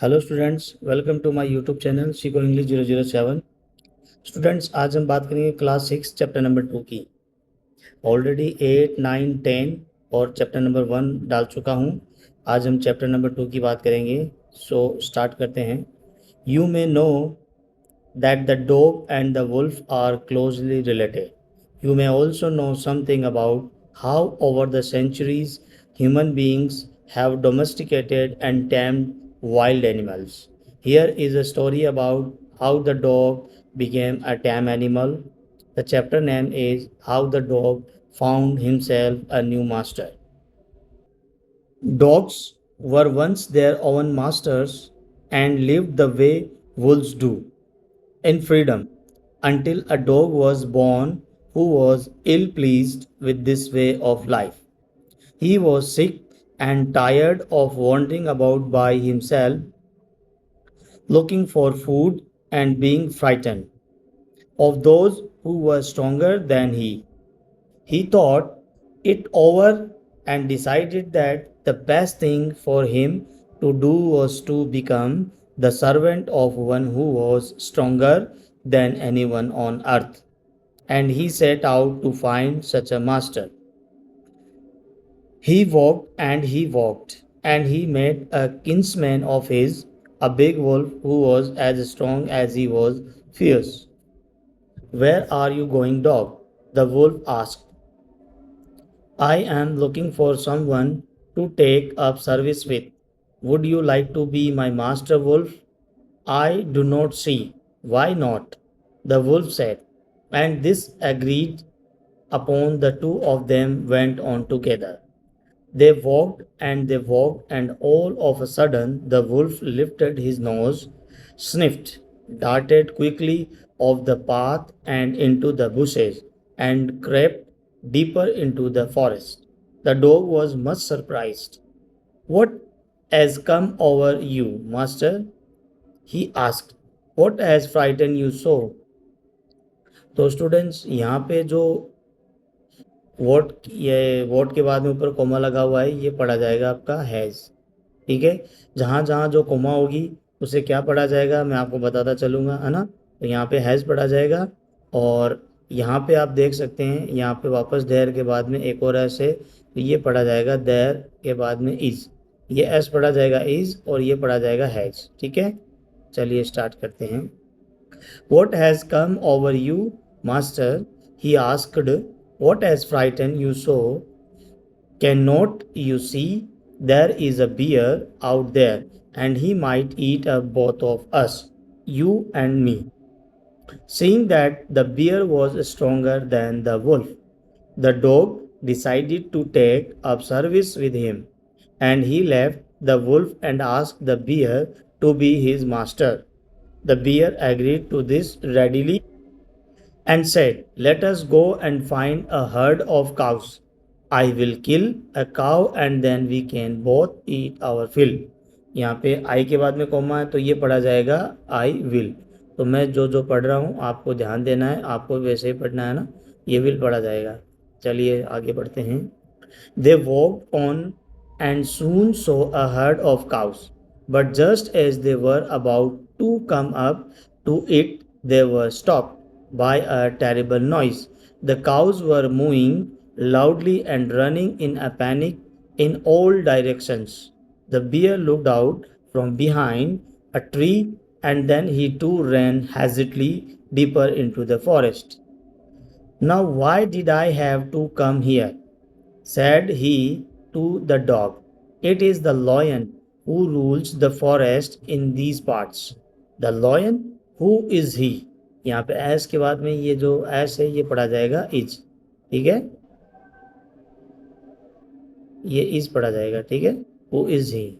Hello students, welcome to my YouTube channel Seekho English 007। Students, आज हम बात करेंगे क्लास 6 चैप्टर नंबर 2 की। ऑलरेडी 8, 9, 10 और चैप्टर नंबर 1 डाल चुका हूँ। आज हम चैप्टर नंबर 2 की बात करेंगे। सो स्टार्ट करते हैं। You may know that the dog and the wolf are closely related. You may also know something about how, over the centuries, human beings have domesticated and tamed wild animals. Here is a story about how the dog became a tame animal. The chapter name is How the Dog Found Himself a New Master. Dogs were once their own masters and lived the way wolves do, in freedom, until a dog was born who was ill pleased with this way of life. He was sick and tired of wandering about by himself, looking for food and being frightened of those who were stronger than he. He thought it over and decided that the best thing for him to do was to become the servant of one who was stronger than anyone on earth. And he set out to find such a master. He walked, and he met a kinsman of his, a big wolf who was as strong as he was fierce. Where are you going, dog? The wolf asked. I am looking for someone to take up service with. Would you like to be my master, wolf? I do not see. Why not? The wolf said. And this agreed upon the two of them went on together. They walked, and all of a sudden the wolf lifted his nose, sniffed, darted quickly off the path and into the bushes, and crept deeper into the forest. The dog was much surprised. What has come over you, master? He asked. What has frightened you so? तो students, यहाँ पे जो vote के बाद में ऊपर coma लगा हुआ है, ये पढ़ा जाएगा आपका हैज़। ठीक है, जहाँ जहाँ जो कोमा होगी उसे क्या पढ़ा जाएगा मैं आपको बताता चलूँगा, है ना। तो यहाँ पे हैज़ पढ़ा जाएगा। और यहाँ पे आप देख सकते हैं, यहाँ पे वापस देयर के बाद में एक और एस है, तो ये पढ़ा जाएगा देयर के बाद में इज़। ये एस पढ़ा जाएगा इज़ और ये पढ़ा जाएगा हैज़। ठीक है, चलिए स्टार्ट करते हैं। What has come over you, master? He asked. What has frightened you so? Cannot you see there is a bear out there, and he might eat up both of us, you and me? Seeing that the bear was stronger than the wolf, the dog decided to take up service with him, and he left the wolf and asked the bear to be his master. The bear agreed to this readily and said, Let us go and find a herd of cows. I will kill a cow and then we can both eat our fill. यहाँ पे आई के बाद में comma है, तो ये पढ़ा जाएगा आई विल। तो मैं जो जो पढ़ रहा हूँ आपको ध्यान देना है, आपको वैसे ही पढ़ना है ना। ये विल पढ़ा जाएगा। चलिए आगे बढ़ते हैं। They walked on and soon saw a herd of cows. But just as they were about to come up to it, they were stopped by a terrible noise. The cows were mooing loudly and running in a panic in all directions. The bear looked out from behind a tree and then he too ran hastily deeper into the forest. Now, why did I have to come here? Said he to the dog. It is the lion who rules the forest in these parts. The lion, who is he? यहाँ पे S के बाद में ये जो S है ये पढ़ा जाएगा इज। ठीक है, ये इज पढ़ा जाएगा। ठीक है, who is he?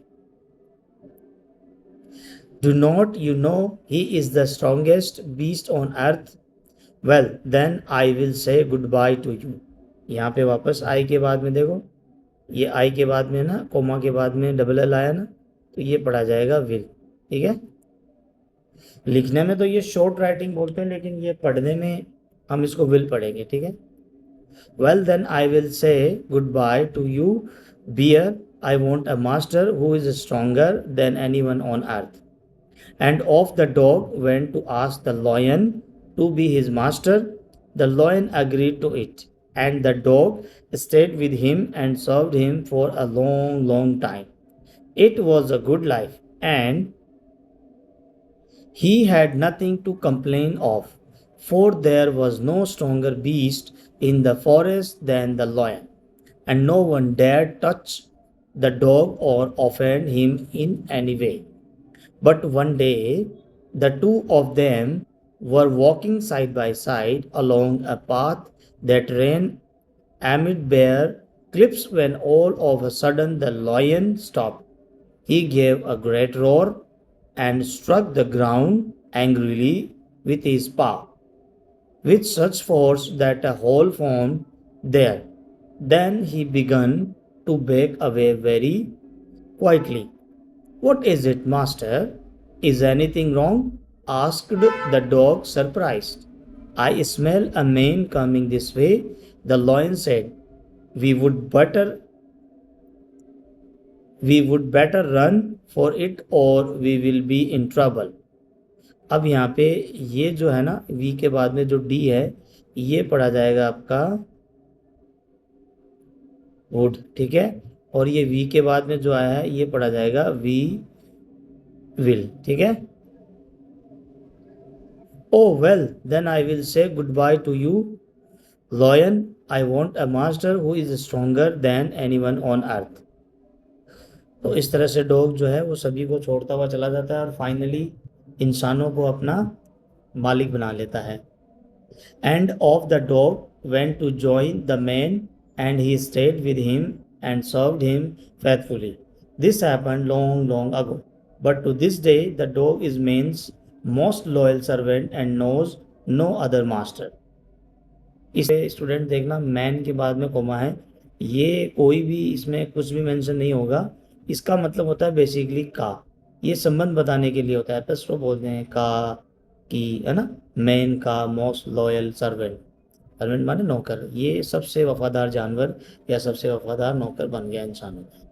Do not you know he is the strongest beast on earth? Well, then I will say goodbye to you. यहाँ पे वापस आई के बाद में देखो, ये आई के बाद में ना कोमा के बाद में डबल एल आया ना, तो ये पढ़ा जाएगा विल। ठीक है, लिखने में तो ये शॉर्ट राइटिंग बोलते हैं, लेकिन ये पढ़ने में हम इसको विल पढ़ेंगे। ठीक है, well then I will say good bye to you bear I want a master who is stronger than anyone on earth. And off the dog went to ask the lion to be his master. The lion agreed to it, and the dog stayed with him and served him for a long, long time. It was a good life, and he had nothing to complain of, for there was no stronger beast in the forest than the lion, and no one dared touch the dog or offend him in any way. But one day, the two of them were walking side by side along a path that ran amid bare cliffs when all of a sudden the lion stopped. He gave a great roar and struck the ground angrily with his paw, with such force that a hole formed there. Then he began to back away very quietly. What is it, master? Is anything wrong? Asked the dog, surprised. I smell a man coming this way, the lion said. We would better we would better run for it or we will be in trouble. अब यहाँ पे ये जो है ना we के बाद में जो डी है ये पढ़ा जाएगा आपका वुड, ठीक है, और ये वी के बाद में जो आया है ये पढ़ा जाएगा वी विल, ठीक है. Oh well, then I will say goodbye to you, lion. I want a master who is stronger than anyone on earth. तो इस तरह से डॉग जो है वो सभी को छोड़ता हुआ चला जाता है और फाइनली इंसानों को अपना मालिक बना लेता है. And of the dog went to join the man, and he stayed with him and served him faithfully. This happened long, long ago. But to this day, the dog is man's most loyal servant and knows no other master. इसे student देखना man के बाद में coma है, ये कोई भी इसमें कुछ भी मेंशन नहीं होगा. इसका मतलब होता है बेसिकली का, ये संबंध बताने के लिए होता है. तो बोलते हैं का की, है ना. मैन का मोस्ट लॉयल सर्वेंट, सर्वेंट माने नौकर, ये सबसे वफादार जानवर या सबसे वफादार नौकर बन गया इंसानों का.